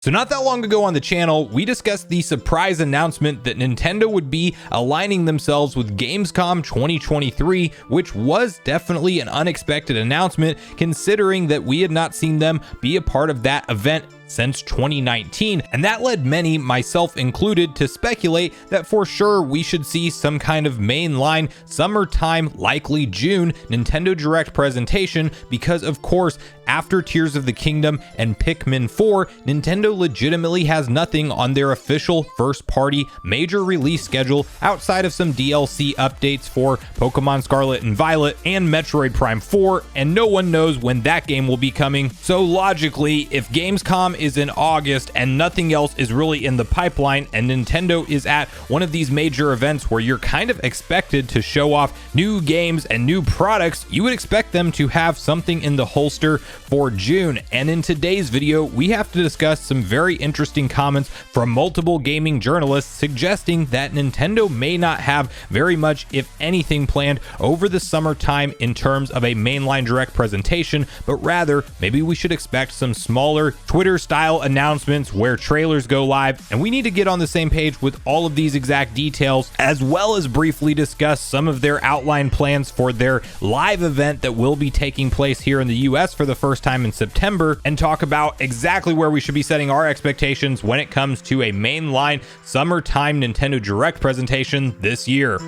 So not that long ago on the channel, we discussed the surprise announcement that Nintendo would be aligning themselves with Gamescom 2023, which was definitely an unexpected announcement considering that we had not seen them be a part of that event since 2019, and that led many, myself included, to speculate that for sure we should see some kind of mainline summertime, likely June, Nintendo Direct presentation because of course after Tears of the Kingdom and Pikmin 4, Nintendo legitimately has nothing on their official first-party major release schedule outside of some DLC updates for Pokemon Scarlet and Violet and Metroid Prime 4, and no one knows when that game will be coming. So logically, if Gamescom is in August and nothing else is really in the pipeline, and Nintendo is at one of these major events where you're kind of expected to show off new games and new products, you would expect them to have something in the holster for June. And in today's video, we have to discuss some very interesting comments from multiple gaming journalists suggesting that Nintendo may not have very much, if anything, planned over the summertime in terms of a mainline direct presentation, but rather maybe we should expect some smaller Twitter-style announcements where trailers go live, and we need to get on the same page with all of these exact details, as well as briefly discuss some of their outline plans for their live event that will be taking place here in the US for the first time in September, and talk about exactly where we should be setting our expectations when it comes to a mainline summertime Nintendo Direct presentation this year.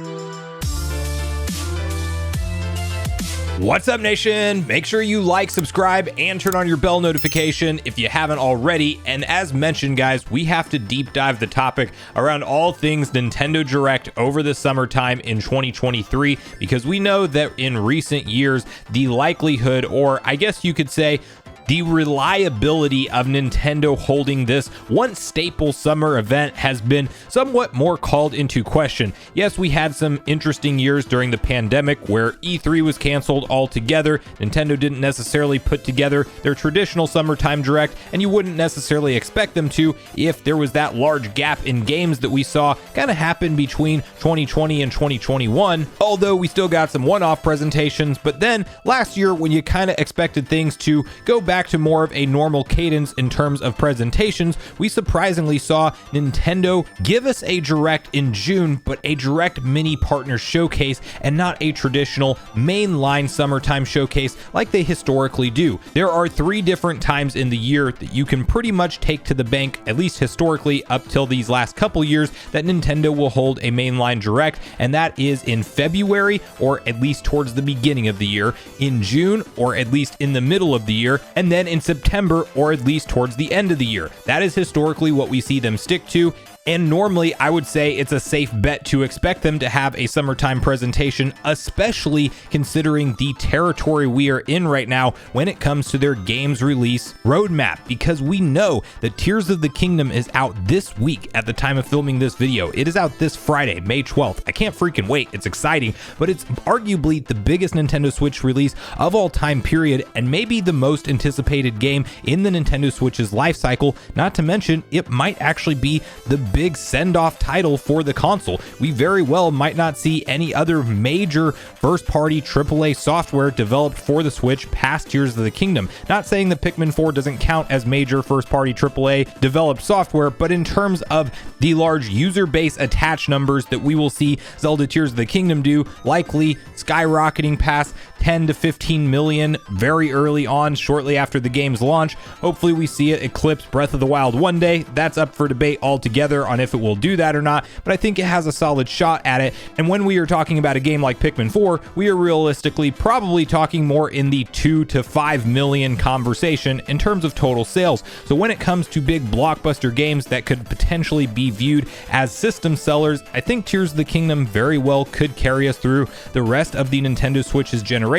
What's up, nation? Make sure you like, subscribe, and turn on your bell notification if you haven't already. And as mentioned, guys, we have to deep dive the topic around all things Nintendo Direct over the summertime in 2023, because we know that in recent years, the likelihood, or I guess you could say, the reliability of Nintendo holding this once staple summer event has been somewhat more called into question. Yes, we had some interesting years during the pandemic where E3 was canceled altogether. Nintendo didn't necessarily put together their traditional summertime direct, and you wouldn't necessarily expect them to if there was that large gap in games that we saw kind of happen between 2020 and 2021, although we still got some one-off presentations. But then last year, when you kind of expected things to go back to more of a normal cadence in terms of presentations, we surprisingly saw Nintendo give us a direct in June, but a direct mini partner showcase and not a traditional mainline summertime showcase like they historically do. There are 3 different times in the year that you can pretty much take to the bank, at least historically up till these last couple years, that Nintendo will hold a mainline direct, and that is in February, or at least towards the beginning of the year, in June, or at least in the middle of the year, and then in September, or at least towards the end of the year. That is historically what we see them stick to. And normally I would say it's a safe bet to expect them to have a summertime presentation, especially considering the territory we are in right now when it comes to their games release roadmap, because we know that Tears of the Kingdom is out this week at the time of filming this video. It is out this Friday, May 12th. I can't freaking wait. It's exciting, but it's arguably the biggest Nintendo Switch release of all time, period, and maybe the most anticipated game in the Nintendo Switch's life cycle. Not to mention, it might actually be the big send-off title for the console. We very well might not see any other major first-party AAA software developed for the Switch past Tears of the Kingdom. Not saying that Pikmin 4 doesn't count as major first-party AAA developed software, but in terms of the large user base attached numbers that we will see Zelda Tears of the Kingdom do, likely skyrocketing past 10 to 15 million very early on, shortly after the game's launch. Hopefully we see it eclipse Breath of the Wild one day. That's up for debate altogether on if it will do that or not, but I think it has a solid shot at it. And when we are talking about a game like Pikmin 4, we are realistically probably talking more in the 2 to 5 million conversation in terms of total sales. So when it comes to big blockbuster games that could potentially be viewed as system sellers, I think Tears of the Kingdom very well could carry us through the rest of the Nintendo Switch's generation.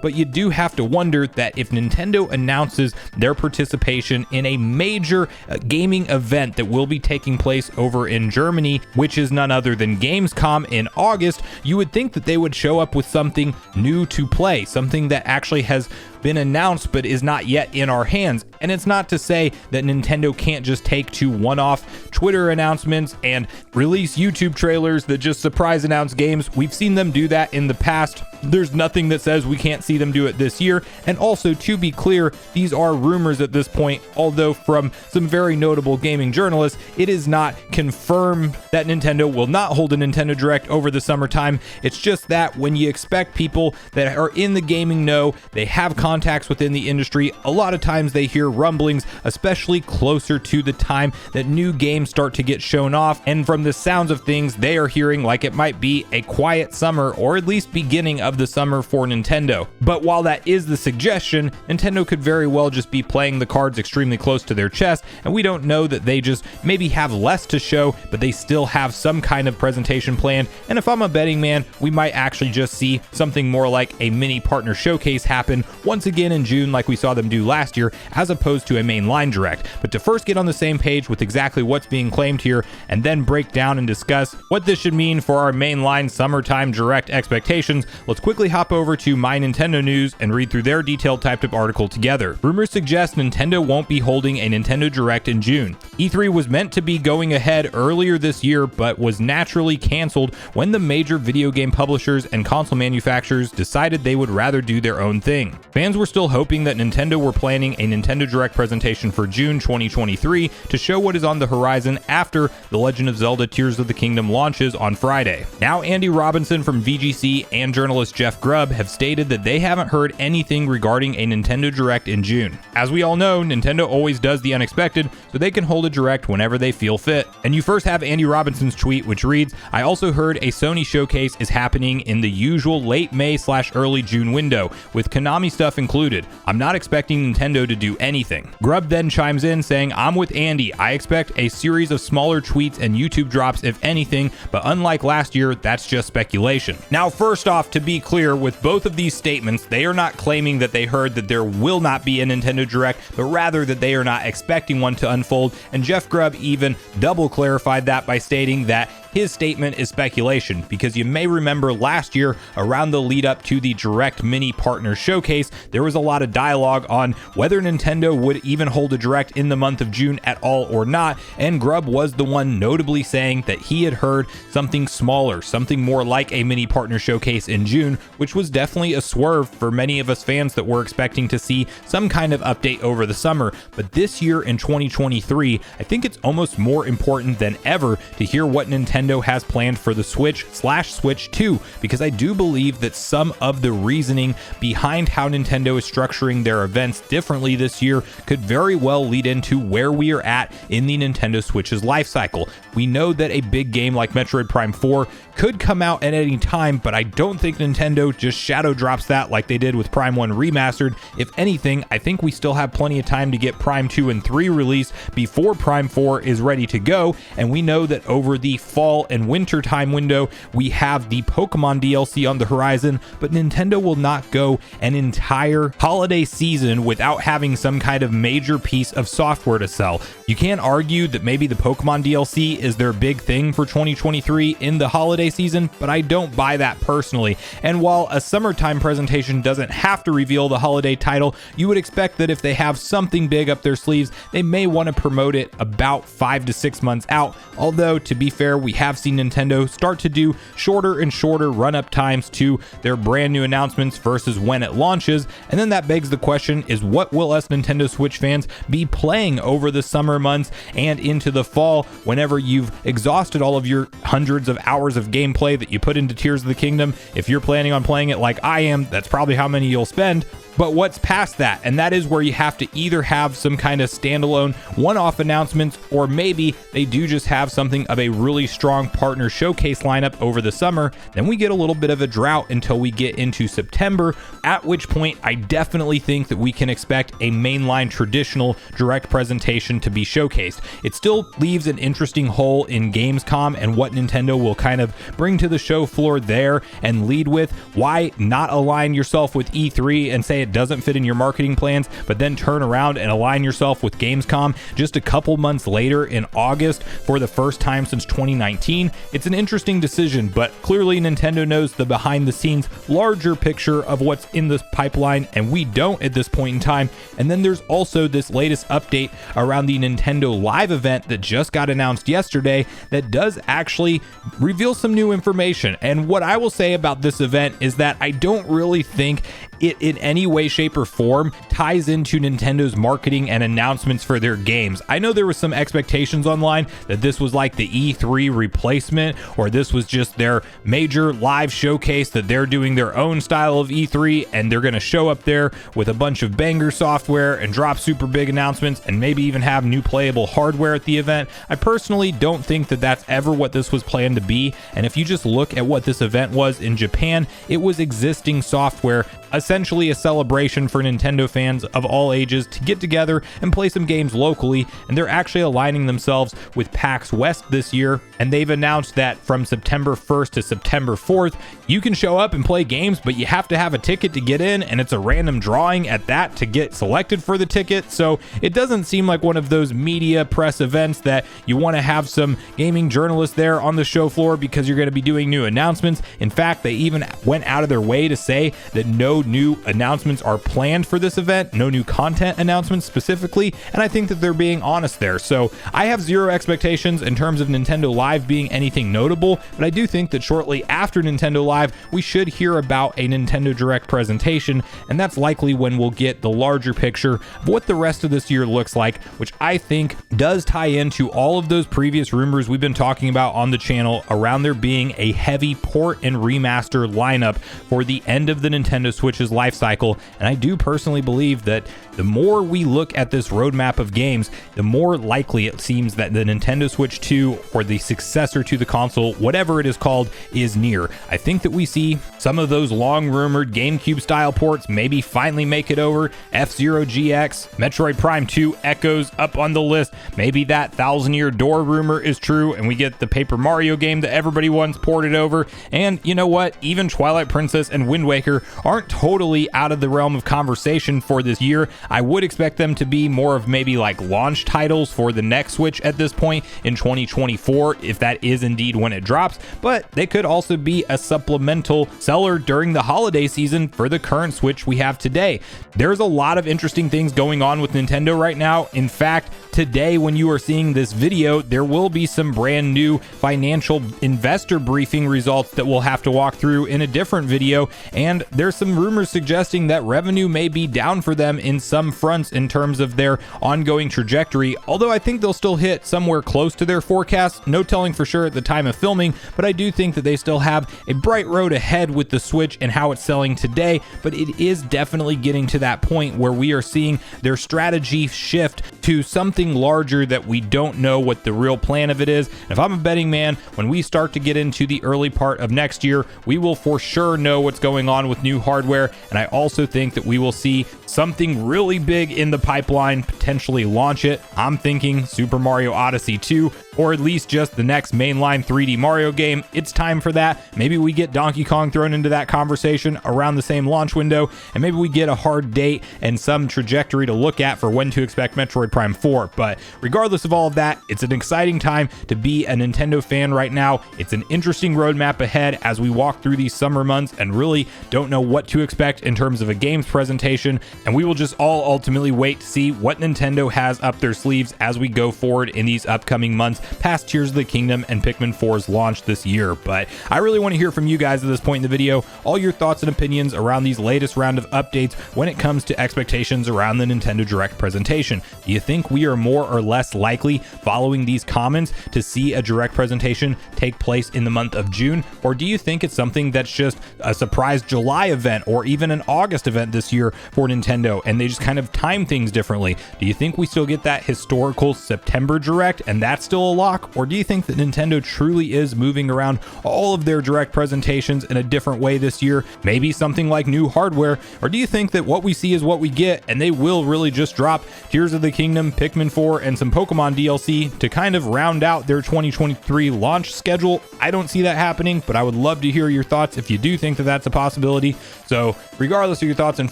But you do have to wonder that if Nintendo announces their participation in a major gaming event that will be taking place over in Germany, which is none other than Gamescom in August, you would think that they would show up with something new to play, something that actually has been announced but is not yet in our hands. And it's not to say that Nintendo can't just take to one-off Twitter announcements and release YouTube trailers that just surprise announce games. We've seen them do that in the past. There's nothing that says we can't see them do it this year. And also, to be clear, these are rumors at this point, although from some very notable gaming journalists, it is not confirmed that Nintendo will not hold a Nintendo Direct over the summertime. It's just that when you expect people that are in the gaming know, they have contacts within the industry, a lot of times they hear rumblings, especially closer to the time that new games start to get shown off. And from the sounds of things, they are hearing like it might be a quiet summer, or at least beginning of the summer for Nintendo. But while that is the suggestion, Nintendo could very well just be playing the cards extremely close to their chest, and we don't know that they just maybe have less to show, but they still have some kind of presentation planned. And if I'm a betting man, we might actually just see something more like a mini partner showcase happen once again in June like we saw them do last year, as opposed to a mainline direct. But to first get on the same page with exactly what's being claimed here, and then break down and discuss what this should mean for our mainline summertime direct expectations, let's quickly hop over to My Nintendo News and read through their detailed typed up article together. Rumors suggest Nintendo won't be holding a Nintendo Direct in June. E3 was meant to be going ahead earlier this year, but was naturally canceled when the major video game publishers and console manufacturers decided they would rather do their own thing. Fans were still hoping that Nintendo were planning a Nintendo Direct presentation for June 2023 to show what is on the horizon after The Legend of Zelda Tears of the Kingdom launches on Friday. Now, Andy Robinson from VGC and journalist Jeff Grubb have stated that they haven't heard anything regarding a Nintendo Direct in June. As we all know, Nintendo always does the unexpected, so they can hold a Direct whenever they feel fit. And you first have Andy Robinson's tweet, which reads, "I also heard a Sony showcase is happening in the usual late May/early June window, with Konami stuff included. I'm not expecting Nintendo to do anything." Grubb then chimes in saying, "I'm with Andy. I expect a series of smaller tweets and YouTube drops if anything, but unlike last year, that's just speculation." Now, first off, to be clear, with both of these statements, they are not claiming that they heard that there will not be a Nintendo Direct, but rather that they are not expecting one to unfold. And Jeff Grubb even double clarified that by stating that his statement is speculation, because you may remember last year around the lead up to the Direct Mini Partner Showcase, there was a lot of dialogue on whether Nintendo would even hold a Direct in the month of June at all or not, and Grubb was the one notably saying that he had heard something smaller, something more like a Mini Partner Showcase in June, which was definitely a swerve for many of us fans that were expecting to see some kind of update over the summer. But this year in 2023, I think it's almost more important than ever to hear what Nintendo has planned for the Switch/Switch 2, because I do believe that some of the reasoning behind how Nintendo is structuring their events differently this year could very well lead into where we are at in the Nintendo Switch's life cycle. We know that a big game like Metroid Prime 4 could come out at any time, but I don't think Nintendo just shadow drops that like they did with Prime 1 Remastered. If anything, I think we still have plenty of time to get Prime 2 and 3 released before Prime 4 is ready to go, and we know that over the fall and winter time window, we have the Pokemon DLC on the horizon, but Nintendo will not go an entire holiday season without having some kind of major piece of software to sell. You can argue that maybe the Pokemon DLC is their big thing for 2023 in the holiday season, but I don't buy that personally. And while a summertime presentation doesn't have to reveal the holiday title, you would expect that if they have something big up their sleeves, they may want to promote it about 5 to 6 months out. Although, to be fair, we have seen Nintendo start to do shorter and shorter run-up times to their brand new announcements versus when it launches. And then that begs the question, is what will us Nintendo Switch fans be playing over the summer months and into the fall, whenever you've exhausted all of your hundreds of hours of gameplay that you put into Tears of the Kingdom? If you're planning on playing it like I am, that's probably how many you'll spend. But what's past that? And that is where you have to either have some kind of standalone one-off announcements, or maybe they do just have something of a really strong partner showcase lineup over the summer. Then we get a little bit of a drought until we get into September, at which point I definitely think that we can expect a mainline traditional direct presentation to be showcased. It still leaves an interesting hole in Gamescom and what Nintendo will kind of bring to the show floor there and lead with. Why not align yourself with E3 and say it it doesn't fit in your marketing plans, but then turn around and align yourself with Gamescom just a couple months later in August for the first time since 2019. It's an interesting decision, but clearly Nintendo knows the behind the scenes larger picture of what's in this pipeline, and we don't at this point in time. And then there's also this latest update around the Nintendo Live event that just got announced yesterday that does actually reveal some new information. And what I will say about this event is that I don't really think it in any way, shape, or form ties into Nintendo's marketing and announcements for their games. I know there was some expectations online that this was like the E3 replacement, or this was just their major live showcase, that they're doing their own style of E3 and they're going to show up there with a bunch of banger software and drop super big announcements and maybe even have new playable hardware at the event. I personally don't think that that's ever what this was planned to be. And if you just look at what this event was in Japan, it was existing software, essentially a celebration for Nintendo fans of all ages to get together and play some games locally. And they're actually aligning themselves with PAX West this year, and they've announced that from September 1st to September 4th you can show up and play games, but you have to have a ticket to get in, and it's a random drawing at that to get selected for the ticket. So it doesn't seem like one of those media press events that you want to have some gaming journalists there on the show floor because you're going to be doing new announcements. In fact, they even went out of their way to say that no new announcements are planned for this event, no new content announcements specifically, and I think that they're being honest there. So I have zero expectations in terms of Nintendo Live being anything notable, but I do think that shortly after Nintendo Live we should hear about a Nintendo Direct presentation, and that's likely when we'll get the larger picture of what the rest of this year looks like, which I think does tie into all of those previous rumors we've been talking about on the channel around there being a heavy port and remaster lineup for the end of the Nintendo Switch's life cycle. And I do personally believe that the more we look at this roadmap of games, the more likely it seems that the Nintendo Switch 2, or the successor to the console, whatever it is called, is near. I think that we see some of those long rumored GameCube style ports maybe finally make it over. F-Zero GX, Metroid Prime 2 echoes up on the list. Maybe that Thousand Year Door rumor is true and we get the Paper Mario game that everybody wants ported over. And you know what? Even Twilight Princess and Wind Waker aren't totally out of the realm of conversation for this year. I would expect them to be more of maybe like launch titles for the next Switch at this point in 2024, if that is indeed when it drops, but they could also be a supplemental seller during the holiday season for the current Switch we have today. There's a lot of interesting things going on with Nintendo right now. In fact, today when you are seeing this video, there will be some brand new financial investor briefing results that we'll have to walk through in a different video, and there's some rumors suggesting that revenue may be down for them in some fronts in terms of their ongoing trajectory, although I think they'll still hit somewhere close to their forecast. No telling for sure at the time of filming, but I do think that they still have a bright road ahead with the Switch and how it's selling today. But it is definitely getting to that point where we are seeing their strategy shift to something larger that we don't know what the real plan of it is. And if I'm a betting man, when we start to get into the early part of next year, we will for sure know what's going on with new hardware. And I also think that we will see something really big in the pipeline potentially launch it. I'm thinking Super Mario Odyssey 2, or at least just the next mainline 3D Mario game. It's time for that. Maybe we get Donkey Kong thrown into that conversation around the same launch window, and maybe we get a hard date and some trajectory to look at for when to expect Metroid Prime 4. But regardless of all of that, it's an exciting time to be a Nintendo fan right now. It's an interesting roadmap ahead as we walk through these summer months and really don't know what to expect in terms of a games presentation, and we will just all ultimately wait to see what Nintendo has up their sleeves as we go forward in these upcoming months past Tears of the Kingdom and Pikmin 4's launch this year. But I really want to hear from you guys at this point in the video, all your thoughts and opinions around these latest round of updates when it comes to expectations around the Nintendo Direct presentation. Do you think we are more or less likely, following these comments, to see a Direct presentation take place in the month of June? Or do you think it's something that's just a surprise July event or even an August event this year for Nintendo? Nintendo and they just kind of time things differently. Do you think we still get that historical September Direct and that's still a lock? Or do you think that Nintendo truly is moving around all of their Direct presentations in a different way this year? Maybe something like new hardware? Or do you think that what we see is what we get and they will really just drop Tears of the Kingdom, Pikmin 4, and some Pokemon DLC to kind of round out their 2023 launch schedule? I don't see that happening, but I would love to hear your thoughts if you do think that that's a possibility. So regardless of your thoughts and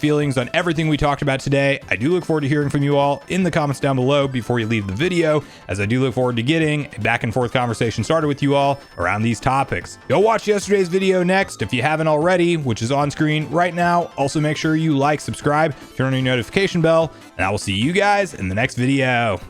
feelings on everything we talked about today, I do look forward to hearing from you all in the comments down below before you leave the video, as I do look forward to getting a back and forth conversation started with you all around these topics. Go watch yesterday's video next if you haven't already, which is on screen right now. Also make sure you like, subscribe, turn on your notification bell, and I will see you guys in the next video.